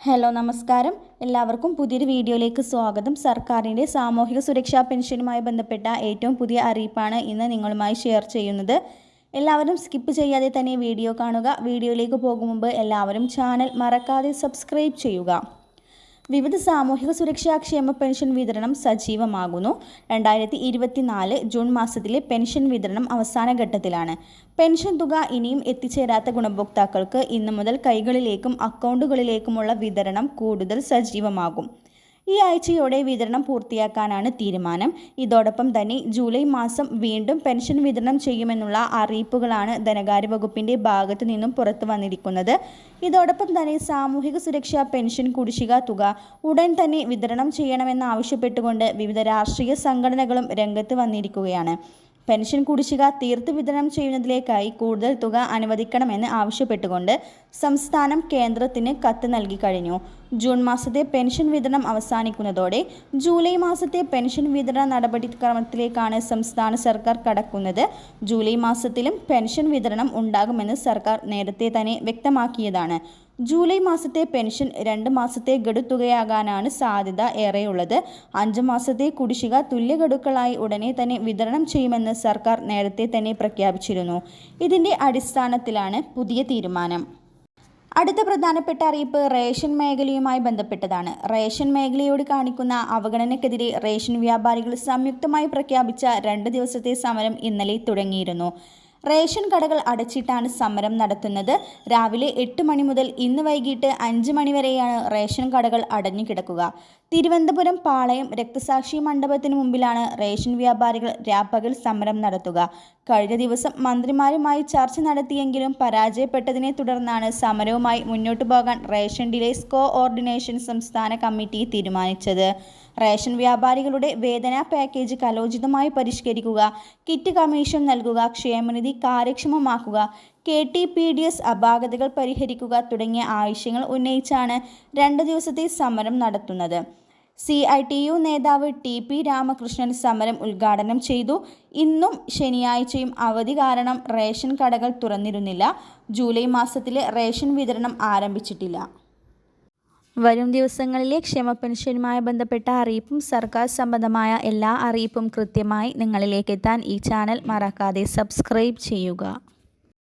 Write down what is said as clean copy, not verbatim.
Hello നമസ്കാരം. എല്ലാവർക്കും പുതിയൊരു വീഡിയോയിലേക്ക് സ്വാഗതം. സർക്കാരിൻ്റെ സാമൂഹിക സുരക്ഷാ പെൻഷനുമായി ബന്ധപ്പെട്ട ഏറ്റവും പുതിയ അറിയിപ്പാണ് ഇന്ന് നിങ്ങളുമായി ഷെയർ ചെയ്യുന്നത്. എല്ലാവരും സ്കിപ്പ് ചെയ്യാതെ തന്നെ വീഡിയോ കാണുക. വീഡിയോയിലേക്ക് പോകും മുമ്പ് എല്ലാവരും ചാനൽ മറക്കാതെ സബ്സ്ക്രൈബ് ചെയ്യുക. വിവിധ സാമൂഹിക സുരക്ഷാ ക്ഷേമ പെൻഷൻ വിതരണം സജീവമാകുന്നു. 2024 ജൂൺ മാസത്തിലെ പെൻഷൻ വിതരണം അവസാന ഘട്ടത്തിലാണ്. പെൻഷൻ തുക ഇനിയും എത്തിച്ചേരാത്ത ഗുണഭോക്താക്കൾക്ക് ഇന്നു മുതൽ കൈകളിലേക്കും അക്കൗണ്ടുകളിലേക്കുമുള്ള വിതരണം കൂടുതൽ സജീവമാകും. ഈ ആഴ്ചയോടെ വിതരണം പൂർത്തിയാക്കാനാണ് തീരുമാനം. ഇതോടൊപ്പം തന്നെ ജൂലൈ മാസം വീണ്ടും പെൻഷൻ വിതരണം ചെയ്യുമെന്നുള്ള അറിയിപ്പുകളാണ് ധനകാര്യ വകുപ്പിൻ്റെ ഭാഗത്തു നിന്നും പുറത്തു വന്നിരിക്കുന്നത്. ഇതോടൊപ്പം തന്നെ സാമൂഹിക സുരക്ഷാ പെൻഷൻ കുടിശ്ശിക തുക ഉടൻ തന്നെ വിതരണം ചെയ്യണമെന്നാവശ്യപ്പെട്ടുകൊണ്ട് വിവിധ രാഷ്ട്രീയ സംഘടനകളും രംഗത്ത് വന്നിരിക്കുകയാണ്. പെൻഷൻ കുടിശ്ശിക തീർത്ത് വിതരണം ചെയ്യുന്നതിലേക്കായി കൂടുതൽ തുക അനുവദിക്കണമെന്ന് ആവശ്യപ്പെട്ടുകൊണ്ട് സംസ്ഥാനം കേന്ദ്രത്തിന് കത്ത് നൽകി കഴിഞ്ഞു. ജൂൺ മാസത്തെ പെൻഷൻ വിതരണം അവസാനിക്കുന്നതോടെ ജൂലൈ മാസത്തെ പെൻഷൻ വിതരണ നടപടിക്രമത്തിലേക്കാണ് സംസ്ഥാന സർക്കാർ കടക്കുന്നത്. ജൂലൈ മാസത്തിലും പെൻഷൻ വിതരണം ഉണ്ടാകുമെന്ന് സർക്കാർ നേരത്തെ തന്നെ വ്യക്തമാക്കിയതാണ്. ജൂലൈ മാസത്തെ പെൻഷൻ 2 മാസത്തെ ഗഡുത്തുകയാകാനാണ് സാധ്യത ഏറെയുള്ളത്. 5 മാസത്തെ കുടിശ്ശിക തുല്യ ഗഡുക്കളായി ഉടനെ തന്നെ വിതരണം ചെയ്യുമെന്ന് സർക്കാർ നേരത്തെ തന്നെ പ്രഖ്യാപിച്ചിരുന്നു. ഇതിൻ്റെ അടിസ്ഥാനത്തിലാണ് പുതിയ തീരുമാനം. അടുത്ത പ്രധാനപ്പെട്ട അറിയിപ്പ് റേഷൻ മേഖലയുമായി ബന്ധപ്പെട്ടതാണ്. റേഷൻ മേഖലയോട് കാണിക്കുന്ന അവഗണനയ്ക്കെതിരെ റേഷൻ വ്യാപാരികൾ സംയുക്തമായി പ്രഖ്യാപിച്ച 2 ദിവസത്തെ സമരം ഇന്നലെ തുടങ്ങിയിരുന്നു. റേഷൻ കടകൾ അടച്ചിട്ടാണ് സമരം നടത്തുന്നത്. രാവിലെ 8 മണി മുതൽ ഇന്ന് വൈകിട്ട് 5 മണി വരെയാണ് റേഷൻ കടകൾ അടഞ്ഞു കിടക്കുക. തിരുവനന്തപുരം പാളയം രക്തസാക്ഷി മണ്ഡപത്തിന് മുമ്പിലാണ് റേഷൻ വ്യാപാരികൾ രാപ്പകൽ സമരം നടത്തുക. കഴിഞ്ഞ ദിവസം മന്ത്രിമാരുമായി ചർച്ച നടത്തിയെങ്കിലും പരാജയപ്പെട്ടതിനെ തുടർന്നാണ് സമരവുമായി മുന്നോട്ടു പോകാൻ റേഷൻ ഡീലേഴ്സ് കോഓർഡിനേഷൻ സംസ്ഥാന കമ്മിറ്റി തീരുമാനിച്ചത്. റേഷൻ വ്യാപാരികളുടെ വേതന പാക്കേജ് കാലോചിതമായി പരിഷ്കരിക്കുക, കിറ്റ് കമ്മീഷൻ നൽകുക, ക്ഷേമനിധി കാര്യക്ഷമമാക്കുക, KTPDS അപാകതകൾ പരിഹരിക്കുക തുടങ്ങിയ ആവശ്യങ്ങൾ ഉന്നയിച്ചാണ് 2 ദിവസത്തെ സമരം നടത്തുന്നത്. CITU നേതാവ് TP രാമകൃഷ്ണൻ സമരം ഉദ്ഘാടനം ചെയ്തു. ഇന്നും ശനിയാഴ്ചയും അവധി കാരണം റേഷൻ കടകൾ തുറന്നിരുന്നില്ല. ജൂലൈ മാസത്തിലെ റേഷൻ വിതരണം ആരംഭിച്ചിട്ടില്ല. വരും ദിവസങ്ങളിലെ ക്ഷേമ പെൻഷനുമായി ബന്ധപ്പെട്ട അറിയിപ്പും സർക്കാർ സംബന്ധമായ എല്ലാ അറിയിപ്പും കൃത്യമായി നിങ്ങളിലേക്ക് എത്താൻ ഈ ചാനൽ മറക്കാതെ സബ്സ്ക്രൈബ് ചെയ്യുക.